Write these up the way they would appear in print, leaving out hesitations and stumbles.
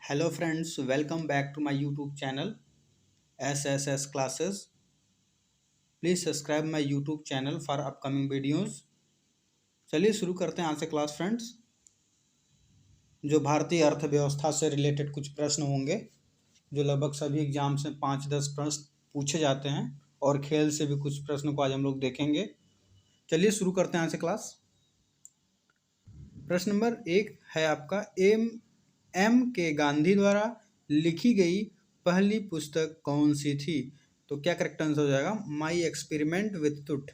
Hello friends, welcome back to my YouTube channel SSS Classes. Please subscribe my YouTube channel for upcoming videos. चलिए शुरू करते हैं आज से क्लास फ्रेंड्स। जो भारतीय अर्थव्यवस्था से रिलेटेड कुछ प्रश्न होंगे जो लगभग सभी एग्जाम्स में 5-10 प्रश्न पूछे जाते हैं और खेल से भी कुछ प्रश्नों को आज हम लोग देखेंगे। चलिए शुरू करते हैं आज से क्लास। प्रश्न नंबर 1 है आपका एम के गांधी द्वारा लिखी गई पहली पुस्तक कौन सी थी? तो क्या करेक्ट आंसर हो जाएगा? माई एक्सपेरिमेंट विथ तुट।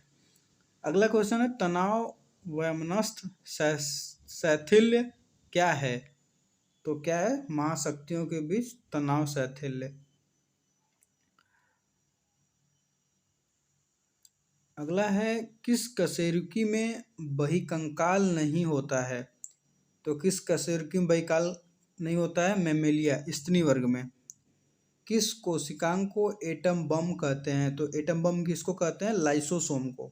अगला क्वेश्चन है तनाव वैमनस्थ शैथिल्य क्या है? तो क्या है? महाशक्तियों के बीच तनाव शैथिल्य। अगला है किस कशेरुकी में बहिकंकाल नहीं होता है? तो किस कशेरुकी में बहिकंकाल नहीं होता है? मैमेलिया स्तनी वर्ग में। किस कोशिकांग को एटम बम कहते हैं? तो एटम बम किसको कहते हैं? लाइसोसोम को।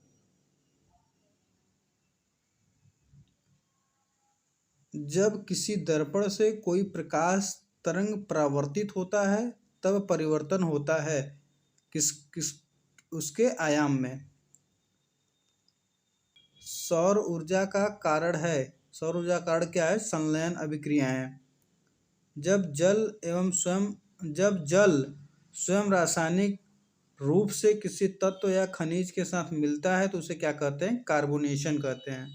जब किसी दर्पण से कोई प्रकाश तरंग परावर्तित होता है तब परिवर्तन होता है किस किस उसके आयाम में। सौर ऊर्जा का कारण है, सौर ऊर्जा का कारण क्या है? संलयन अभिक्रियाएं। जब जल स्वयं रासायनिक रूप से किसी तत्व या खनिज के साथ मिलता है तो उसे क्या कहते हैं? कार्बोनेशन कहते हैं।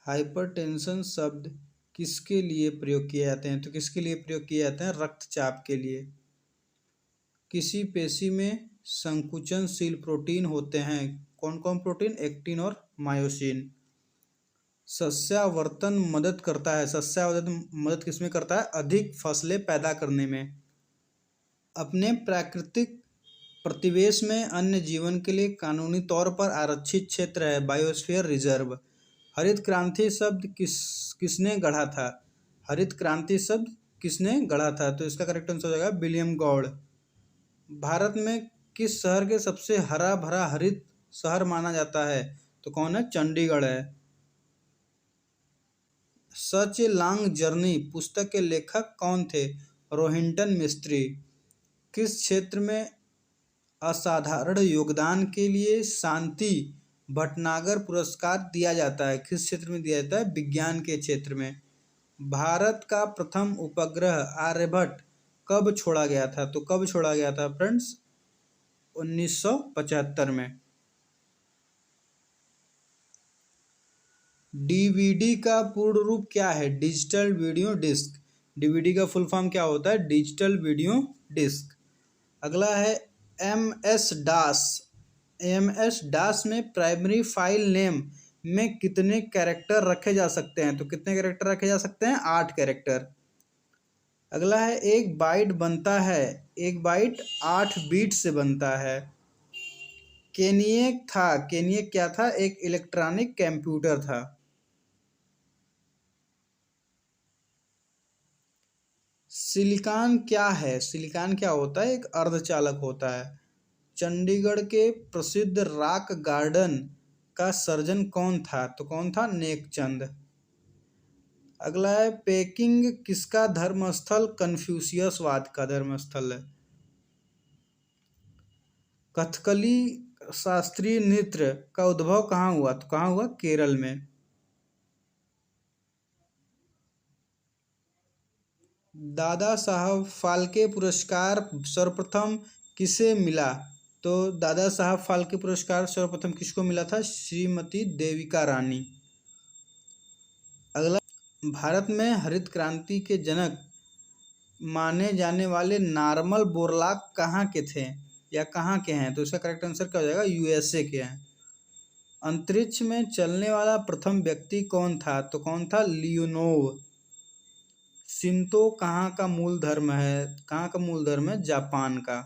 हाइपरटेंशन शब्द किसके लिए प्रयोग किए जाते हैं? तो किसके लिए प्रयोग किए जाते हैं? रक्तचाप के लिए। किसी पेशी में संकुचनशील प्रोटीन होते हैं? कौन कौन प्रोटीन? एक्टिन और मायोसिन। सस्यावर्तन मदद करता है, सस्यावर्तन मदद किसमें करता है? अधिक फसलें पैदा करने में। अपने प्राकृतिक प्रतिवेश में अन्य जीवन के लिए कानूनी तौर पर आरक्षित क्षेत्र है, बायोस्फीयर रिजर्व। हरित क्रांति शब्द किसने गढ़ा था? हरित क्रांति शब्द किसने गढ़ा था? तो इसका करेक्ट आंसर हो जाएगा विलियम गॉड। भारत में किस शहर के सबसे हरा भरा हरित शहर माना जाता है? तो कौन है? चंडीगढ़ है। सच ए लॉन्ग जर्नी पुस्तक के लेखक कौन थे? रोहिंटन मिस्त्री। किस क्षेत्र में असाधारण योगदान के लिए शांति भटनागर पुरस्कार दिया जाता है? किस क्षेत्र में दिया जाता है? विज्ञान के क्षेत्र में। भारत का प्रथम उपग्रह आर्यभट्ट कब छोड़ा गया था? तो कब छोड़ा गया था फ्रेंड्स? 1975 में। डीवीडी का पूर्ण रूप क्या है? Digital video disc. डीवीडी का फुल फॉर्म क्या होता है? Digital video disc. अगला है एमएस डास में प्राइमरी फाइल नेम में कितने कैरेक्टर रखे जा सकते हैं? तो कितने कैरेक्टर रखे जा सकते हैं? 8 कैरेक्टर। अगला है एक बाइट बनता है, एक बाइट 8 बीट से बनता है। केनियक क्या था? एक इलेक्ट्रॉनिक कंप्यूटर था। सिलिकॉन क्या है? सिलिकॉन क्या होता है? एक अर्धचालक होता है। चंडीगढ़ के प्रसिद्ध रॉक गार्डन का सर्जन कौन था? तो कौन था? नेकचंद। अगला है पेकिंग किसका धर्मस्थल? कन्फ्यूशियसवाद का धर्मस्थल है। कथकली शास्त्रीय नृत्य का उद्भव कहाँ हुआ? तो कहाँ हुआ? केरल में। दादा साहब फाल्के पुरस्कार सर्वप्रथम किसे मिला? तो दादा साहब फाल्के पुरस्कार सर्वप्रथम किसको मिला था? श्रीमती देविका रानी। अगला भारत में हरित क्रांति के जनक माने जाने वाले नॉर्मन बोरलॉग कहाँ के थे या कहाँ के हैं? तो इसका करेक्ट आंसर क्या हो जाएगा? यूएसए के हैं। अंतरिक्ष में चलने वाला प्रथम व्यक्ति कौन था? तो कौन था? लियोनोव। शिंतो कहाँ का मूल धर्म है? कहाँ का मूल धर्म है? जापान का।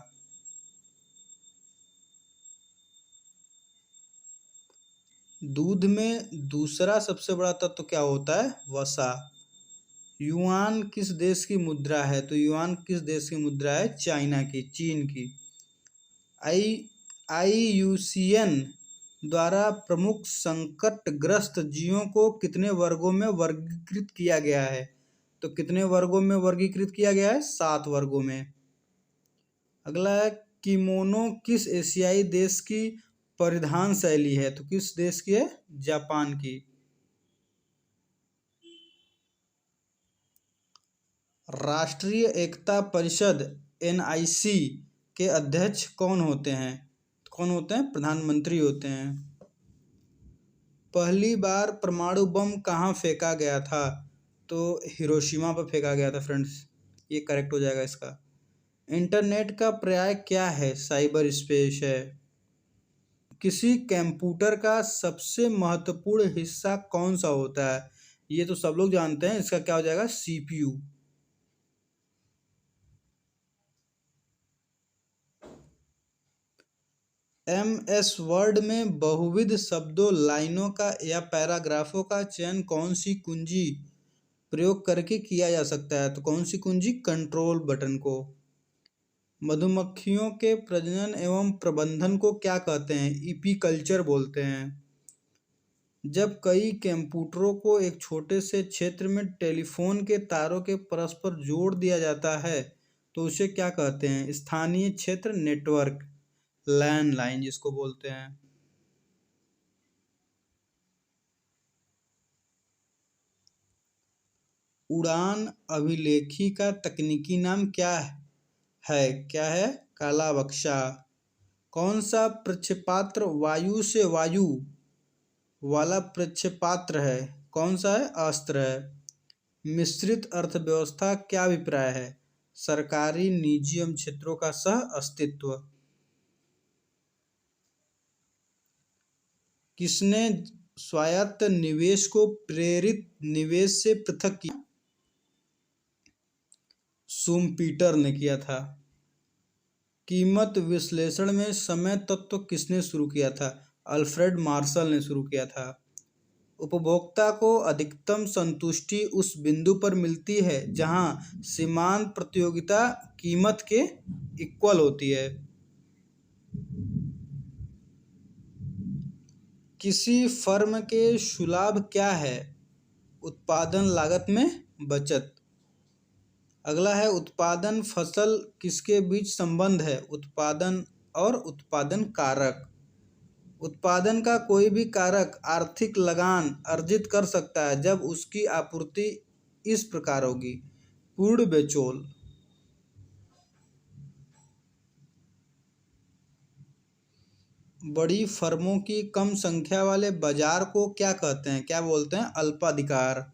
दूध में दूसरा सबसे बड़ा तत्व क्या होता है? वसा। युआन किस देश की मुद्रा है? तो युआन किस देश की मुद्रा है? चाइना की, चीन की। आईयूसीएन द्वारा प्रमुख संकटग्रस्त जीवों को कितने वर्गों में वर्गीकृत किया गया है? तो कितने वर्गों में वर्गीकृत किया गया है? 7 वर्गों में। अगला है, किमोनो किस एशियाई देश की परिधान शैली है? तो किस देश की है? जापान की। राष्ट्रीय एकता परिषद एनआईसी के अध्यक्ष कौन होते हैं? कौन होते हैं? प्रधानमंत्री होते हैं। पहली बार परमाणु बम कहाँ फेंका गया था? तो हिरोशिमा पर फेंका गया था फ्रेंड्स, ये करेक्ट हो जाएगा इसका। इंटरनेट का पर्याय क्या है? साइबर स्पेस है। किसी कंप्यूटर का सबसे महत्वपूर्ण हिस्सा कौन सा होता है? ये तो सब लोग जानते हैं, इसका क्या हो जाएगा? सीपीयू। एमएस वर्ड में बहुविध शब्दों, लाइनों का या पैराग्राफों का चयन कौन सी कुंजी प्रयोग करके किया जा सकता है? तो कौन सी कुंजी? कंट्रोल बटन को। मधुमक्खियों के प्रजनन एवं प्रबंधन को क्या कहते हैं? एपीकल्चर बोलते हैं। जब कई कंप्यूटरों को एक छोटे से क्षेत्र में टेलीफोन के तारों के परस्पर जोड़ दिया जाता है तो उसे क्या कहते हैं? स्थानीय क्षेत्र नेटवर्क, लैंडलाइन जिसको बोलते हैं। उड़ान अभिलेखी का तकनीकी नाम क्या है? क्या है? काला बक्सा। कौन सा प्रक्षेपास्त्र वायु से वायु वाला प्रक्षेपास्त्र है? कौन सा है? अस्त्र है। मिश्रित अर्थव्यवस्था क्या अभिप्राय है? सरकारी निजी एवं क्षेत्रों का सह अस्तित्व। किसने स्वायत्त निवेश को प्रेरित निवेश से पृथक किया? शुम्पीटर ने किया था। कीमत विश्लेषण में समय तत्व किसने शुरू किया था? अल्फ्रेड मार्शल ने शुरू किया था। उपभोक्ता को अधिकतम संतुष्टि उस बिंदु पर मिलती है जहां सीमांत प्रतियोगिता कीमत के इक्वल होती है। किसी फर्म के शुलाभ क्या है? उत्पादन लागत में बचत। अगला है, उत्पादन फसल किसके बीच संबंध है? उत्पादन और उत्पादन कारक। उत्पादन का कोई भी कारक आर्थिक लगान अर्जित कर सकता है जब उसकी आपूर्ति इस प्रकार होगी। पूर्ण बेचौल। बड़ी फर्मों की कम संख्या वाले बाजार को क्या कहते हैं? क्या बोलते हैं? अल्पाधिकार।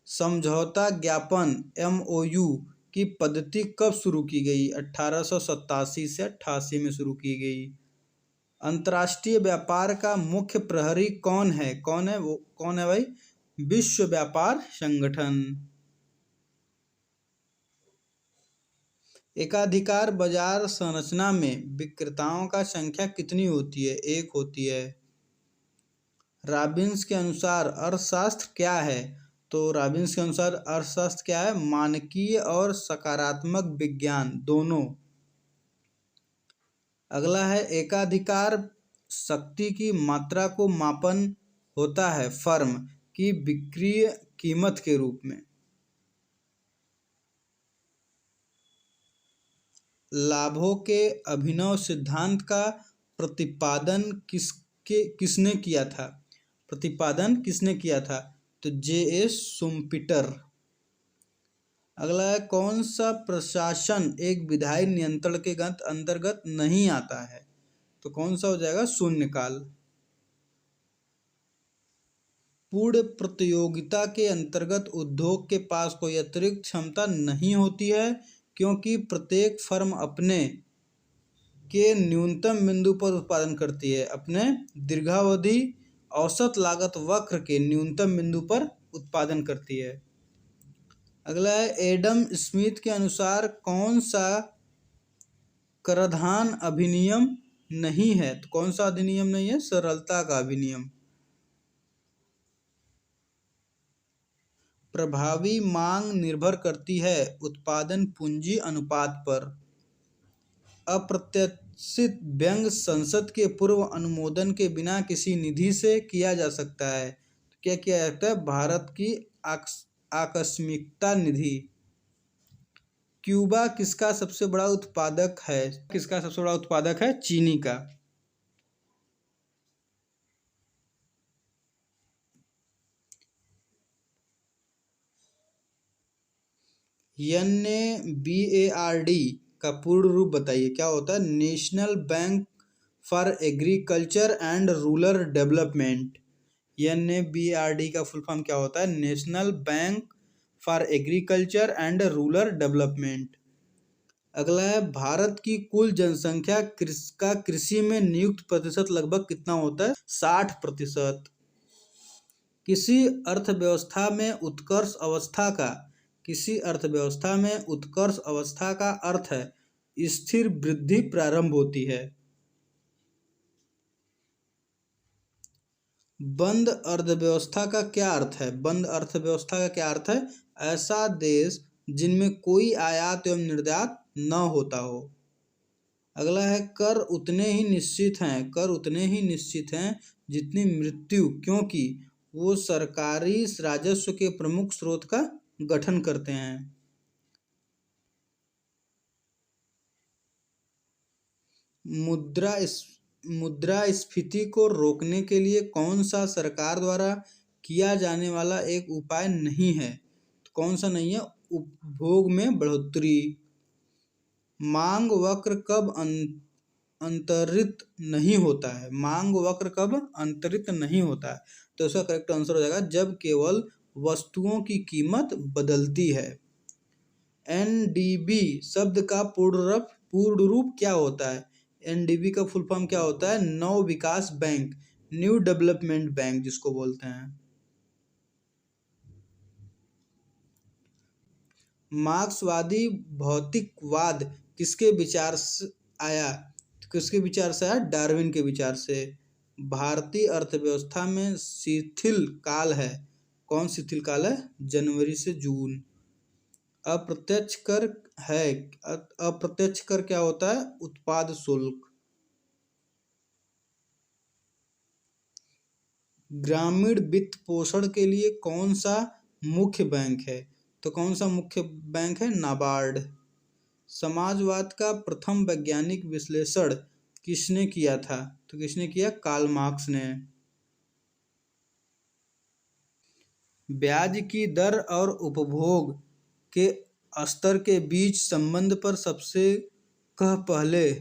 समझौता ज्ञापन एमओयू की पद्धति कब शुरू की गई? 1887 से 88 में शुरू की गई। अंतर्राष्ट्रीय व्यापार का मुख्य प्रहरी कौन है? कौन है वो? कौन है भाई? विश्व व्यापार संगठन। एकाधिकार बाजार संरचना में विक्रेताओं का संख्या कितनी होती है? 1 होती है। रॉबिन्स के अनुसार अर्थशास्त्र क्या है? तो रॉबिन्स के अनुसार अर्थशास्त्र क्या है? मानकीय और सकारात्मक विज्ञान दोनों। अगला है, एकाधिकार शक्ति की मात्रा को मापन होता है फर्म की विक्रय कीमत के रूप में। लाभों के अभिनव सिद्धांत का प्रतिपादन किसने किया था? प्रतिपादन किसने किया था? तो जे.एस. शुम्पीटर। अगला है, कौन सा प्रशासन एक विधायी नियंत्रण के अंतर्गत नहीं आता है? तो कौन सा हो जाएगा? शून्यकाल। पूर्ण प्रतियोगिता के अंतर्गत उद्योग के पास कोई अतिरिक्त क्षमता नहीं होती है क्योंकि प्रत्येक फर्म अपने के न्यूनतम बिंदु पर उत्पादन करती है, अपने दीर्घावधि औसत लागत वक्र के न्यूनतम बिंदु पर उत्पादन करती है। अगला है, एडम स्मिथ के अनुसार कौन सा कराधान अधिनियम नहीं है? तो कौन सा अधिनियम नहीं है? सरलता का अधिनियम। प्रभावी मांग निर्भर करती है उत्पादन पूंजी अनुपात पर। सित व्यंग संसद के पूर्व अनुमोदन के बिना किसी निधि से किया जा सकता है। क्या किया जाता है? भारत की आकस्मिकता निधि। क्यूबा किसका सबसे बड़ा उत्पादक है? किसका सबसे बड़ा उत्पादक है? चीनी का। NABARD का पूर्ण रूप बताइए, क्या होता है? National bank for agriculture and rural development. NABARD का फुल फॉर्म क्या होता है? National bank for agriculture and rural development. अगला है, भारत की कुल जनसंख्या का कृषि में नियुक्त प्रतिशत लगभग कितना होता है? 60%। किसी अर्थव्यवस्था में उत्कर्ष अवस्था का किसी अर्थव्यवस्था में उत्कर्ष अवस्था का अर्थ है स्थिर वृद्धि प्रारंभ होती है। बंद अर्थव्यवस्था का क्या अर्थ है? बंद अर्थव्यवस्था का क्या अर्थ है? ऐसा देश जिनमें कोई आयात एवं निर्यात न होता हो। अगला है, कर उतने ही निश्चित हैं जितनी मृत्यु, क्योंकि वो सरकारी राजस्व के प्रमुख स्रोत का गठन करते हैं। मुद्रास्फीति को रोकने के लिए कौन सा सरकार द्वारा किया जाने वाला एक उपाय नहीं है? कौन सा नहीं है? उपभोग में बढ़ोतरी। मांग वक्र कब अंतरित नहीं होता है? मांग वक्र कब अंतरित नहीं होता है? तो इसका करेक्ट आंसर हो जाएगा जब केवल वस्तुओं की कीमत बदलती है। NDB शब्द का पूर्ण रूप क्या होता है? NDB का फुल फॉर्म क्या होता है? नव विकास बैंक, न्यू डेवलपमेंट बैंक जिसको बोलते हैं। मार्क्सवादी भौतिकवाद किसके विचार से आया? डार्विन के विचार से। भारतीय अर्थव्यवस्था में शिथिल काल है। कौन शिथिल काल है? जनवरी से जून। अप्रत्यक्ष कर है। अप्रत्यक्ष कर क्या होता है? उत्पाद शुल्क। ग्रामीण वित्त पोषण के लिए कौन सा मुख्य बैंक है? तो कौन सा मुख्य बैंक है? नाबार्ड। समाजवाद का प्रथम वैज्ञानिक विश्लेषण किसने किया था? तो किसने किया? कार्ल मार्क्स ने। ब्याज की दर और उपभोग के स्तर के बीच संबंध पर सबसे पहले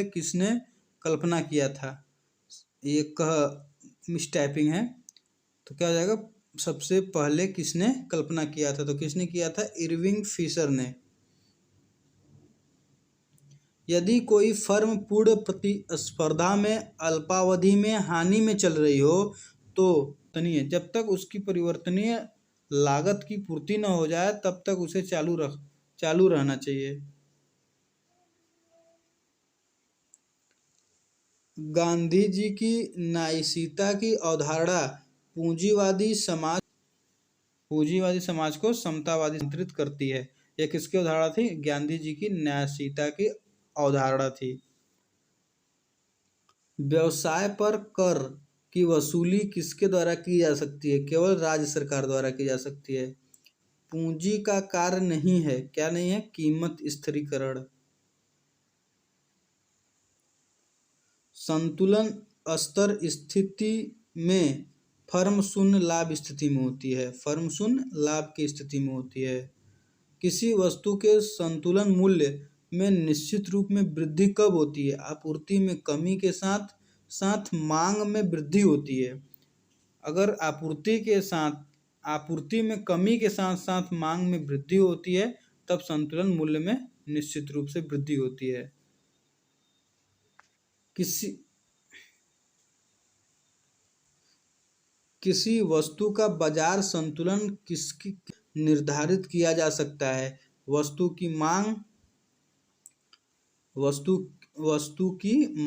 किसने कल्पना किया था? ये मिसटाइपिंग है, तो क्या हो जाएगा? सबसे पहले किसने कल्पना किया था? तो किसने किया था? इरविंग फिशर ने। यदि कोई फर्म पूर्ण प्रतिस्पर्धा में अल्पावधि में हानि में चल रही हो तो जब तक उसकी परिवर्तनीय लागत की पूर्ति न हो जाए तब तक उसे चालू रहना चाहिए। गांधी जी की न्यायशीलता की अवधारणा पूंजीवादी समाज को समतावादी नियंत्रित करती है। यह किसकी अवधारणा थी? गांधी जी की न्यायशीलता की अवधारणा थी। व्यवसाय पर कर की वसूली किसके द्वारा की जा सकती है? केवल राज्य सरकार द्वारा की जा सकती है। पूंजी का कार्य नहीं है, क्या नहीं है? कीमत स्थिरीकरण। संतुलन स्तर स्थिति में फर्म शून्य लाभ स्थिति में होती है। फर्म शून्य लाभ की स्थिति में होती है। किसी वस्तु के संतुलन मूल्य में निश्चित रूप में वृद्धि कब होती है? आपूर्ति में कमी के साथ साथ मांग में वृद्धि होती है। अगर आपूर्ति में कमी के साथ साथ मांग में वृद्धि होती है तब संतुलन मूल्य में निश्चित रूप से वृद्धि होती है। किसी वस्तु का बाजार संतुलन किसकी निर्धारित किया जा सकता है? वस्तु की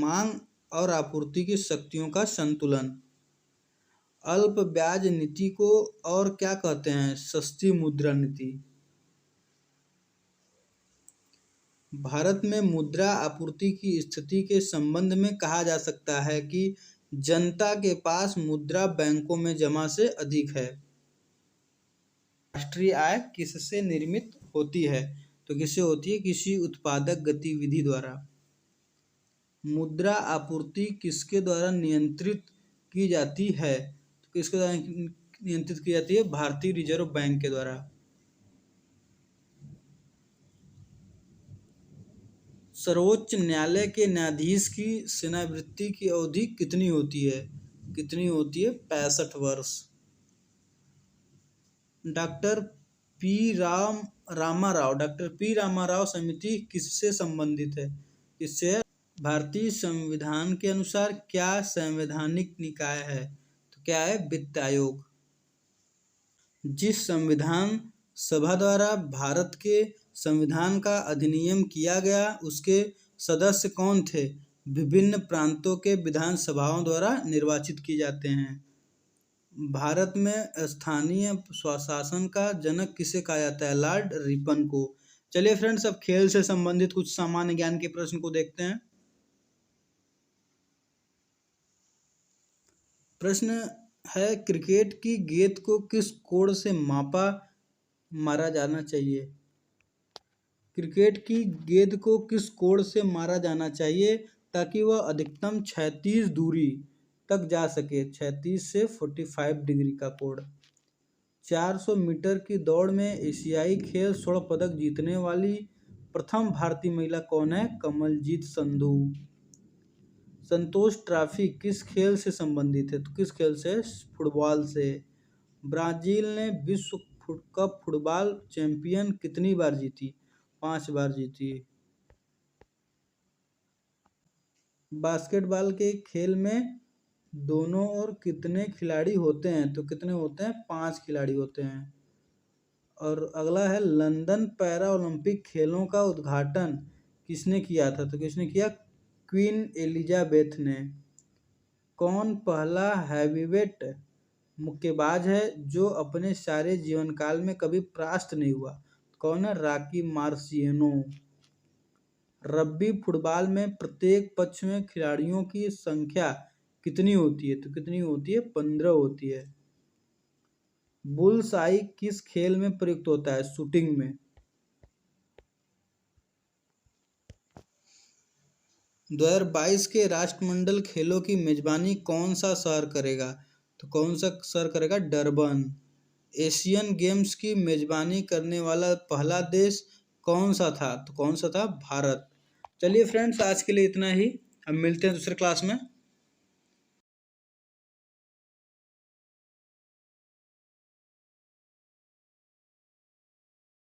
मांग और आपूर्ति की शक्तियों का संतुलन। अल्प ब्याज नीति को और क्या कहते हैं? सस्ती मुद्रा नीति। भारत में मुद्रा आपूर्ति की स्थिति के संबंध में कहा जा सकता है कि जनता के पास मुद्रा बैंकों में जमा से अधिक है। राष्ट्रीय आय किससे निर्मित होती है? तो किससे होती है? किसी उत्पादक गतिविधि द्वारा। मुद्रा आपूर्ति किसके द्वारा नियंत्रित की जाती है? तो किसके द्वारा नियंत्रित की जाती है? भारतीय रिजर्व बैंक के द्वारा। सर्वोच्च न्यायालय के न्यायाधीश की सेवानिवृत्ति की अवधि कितनी होती है? कितनी होती है? 65 वर्ष। डॉक्टर पी रामाराव समिति किससे संबंधित है? इससे भारतीय संविधान के अनुसार क्या संवैधानिक निकाय है? तो क्या है? वित्त आयोग। जिस संविधान सभा द्वारा भारत के संविधान का अधिनियम किया गया उसके सदस्य कौन थे? विभिन्न प्रांतों के विधानसभाओं द्वारा निर्वाचित किए जाते हैं। भारत में स्थानीय स्वशासन का जनक किसे कहा जाता है? लॉर्ड रिपन को। चलिए फ्रेंड्स, अब खेल से संबंधित कुछ सामान्य ज्ञान के प्रश्न को देखते हैं। प्रश्न है, क्रिकेट की गेंद को किस कोण से मारा जाना चाहिए? क्रिकेट की गेंद को किस कोण से मारा जाना चाहिए ताकि वह अधिकतम क्षैतिज दूरी तक जा सके? 36 से 45 डिग्री का कोण। 400 मीटर की दौड़ में एशियाई खेल स्वर्ण पदक जीतने वाली प्रथम भारतीय महिला कौन है? कमलजीत संधू। संतोष ट्रॉफी किस खेल से संबंधित है? तो किस खेल से? फुटबॉल से। ब्राजील ने विश्व कप फुटबॉल चैंपियन कितनी बार जीती? 5 बार जीती। बास्केटबॉल के खेल में दोनों ओर कितने खिलाड़ी होते हैं? तो कितने होते हैं? 5 खिलाड़ी होते हैं। और अगला है, लंदन पैरा ओलंपिक खेलों का उद्घाटन किसने किया था? तो किसने किया? क्वीन एलिजाबेथ ने। कौन पहला हैवीवेट मुक्केबाज है जो अपने सारे जीवन काल में कभी परास्त नहीं हुआ? कौन है? Rocky Marciano. रग्बी फुटबॉल में प्रत्येक पक्ष में खिलाड़ियों की संख्या कितनी होती है? तो कितनी होती है? 15 होती है। बुल्स आई किस खेल में प्रयुक्त होता है? शूटिंग में। 2022 के राष्ट्रमंडल खेलों की मेजबानी कौन सा शहर करेगा? तो कौन सा शहर करेगा? डरबन। एशियन गेम्स की मेजबानी करने वाला पहला देश कौन सा था? तो कौन सा था? भारत। चलिए फ्रेंड्स, आज के लिए इतना ही। अब मिलते हैं दूसरे क्लास में।